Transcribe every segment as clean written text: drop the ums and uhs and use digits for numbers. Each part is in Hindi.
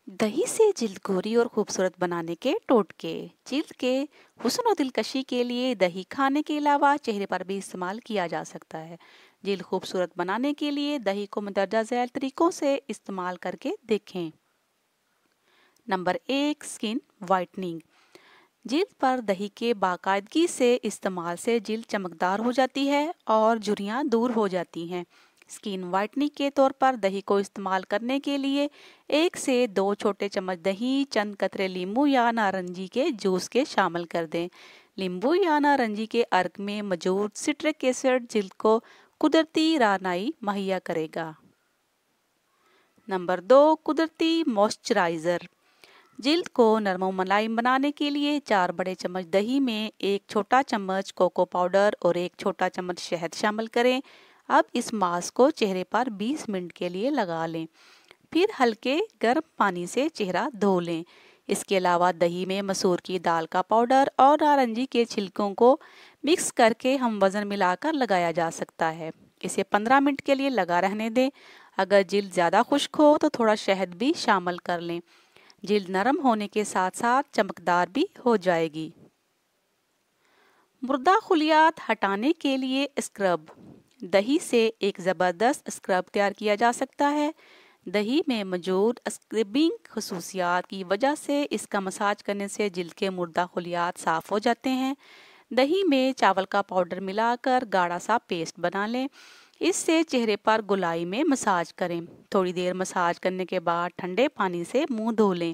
दही से जिल्द गोरी और खूबसूरत बनाने के टोटके। जिल्द के हुस्न और दिलकशी के लिए दही खाने के अलावा चेहरे पर भी इस्तेमाल किया जा सकता है। जिल्द खूबसूरत बनाने के लिए दही को मंदरजा झैल तरीकों से इस्तेमाल करके देखें। Number 1, skin whitening. जिल्द पर दही के बाकायदगी से इस्तेमाल से जिल्द चमकदार हो जाती है और झुर्रियाँ दूर हो जाती हैं। स्किन वाइटनिंग के तौर पर दही को इस्तेमाल करने के लिए 1 से 2 छोटे चम्मच दही, चंद कतरे नींबू या नारंगी के जूस के शामिल कर दें। नींबू या नारंगी के अर्क में मौजूद सिट्रिक एसिड जिल्द को कुदरती रानाई मुहैया करेगा। नंबर 2, कुदरती मॉइस्चराइज़र। जिल्द को नरम और मुलायम बनाने के लिए 4 बड़े चम्मच दही में 1 छोटा चम्मच कोको पाउडर और 1 छोटा चम्मच शहद शामिल करें। अब इस मास्क को चेहरे पर 20 मिनट के लिए लगा लें, फिर हल्के गर्म पानी से चेहरा धो लें। इसके अलावा दही में मसूर की दाल का पाउडर और नारंगी के छिलकों को मिक्स करके हम वज़न मिलाकर लगाया जा सकता है। इसे 15 मिनट के लिए लगा रहने दें। अगर जिल्द ज़्यादा खुश्क हो तो थोड़ा शहद भी शामिल कर लें। जिल्द नरम होने के साथ साथ चमकदार भी हो जाएगी। मुर्दा खुलियात हटाने के लिए स्क्रब। दही से एक ज़बरदस्त स्क्रब तैयार किया जा सकता है। दही में मौजूद स्क्रबिंग खसूसियात की वजह से इसका मसाज करने से जिल्द के मुर्दा खुलियात साफ़ हो जाते हैं। दही में चावल का पाउडर मिलाकर गाढ़ा सा पेस्ट बना लें। इससे चेहरे पर गोलाई में मसाज करें। थोड़ी देर मसाज करने के बाद ठंडे पानी से मुंह धो लें।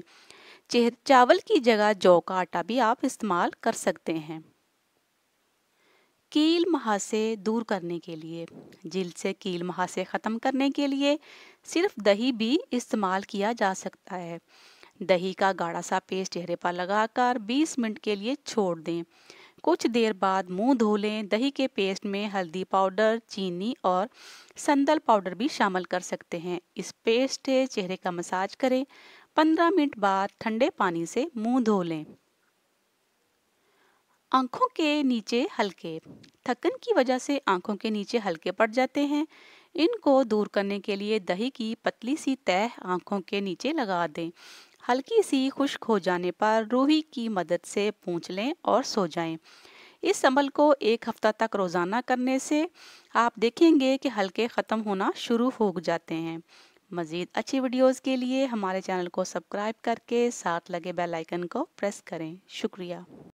चावल की जगह जौ का आटा भी आप इस्तेमाल कर सकते हैं। कील मुहासे दूर करने के लिए। जिल्द से कील मुहासे ख़त्म करने के लिए सिर्फ दही भी इस्तेमाल किया जा सकता है। दही का गाढ़ा सा पेस्ट चेहरे पर लगाकर 20 मिनट के लिए छोड़ दें। कुछ देर बाद मुंह धो लें। दही के पेस्ट में हल्दी पाउडर, चीनी और संदल पाउडर भी शामिल कर सकते हैं। इस पेस्ट से चेहरे का मसाज करें। 15 मिनट बाद ठंडे पानी से मुंह धो लें। आंखों के नीचे हल्के। थकन की वजह से आंखों के नीचे हल्के पड़ जाते हैं। इनको दूर करने के लिए दही की पतली सी तह आंखों के नीचे लगा दें। हल्की सी खुश्क हो जाने पर रूही की मदद से पोंछ लें और सो जाएं। इस अमल को 1 हफ्ता तक रोज़ाना करने से आप देखेंगे कि हल्के ख़त्म होना शुरू हो जाते हैं। मज़ीद अच्छी वीडियोज़ के लिए हमारे चैनल को सब्सक्राइब करके साथ लगे बेल आइकन को प्रेस करें। शुक्रिया।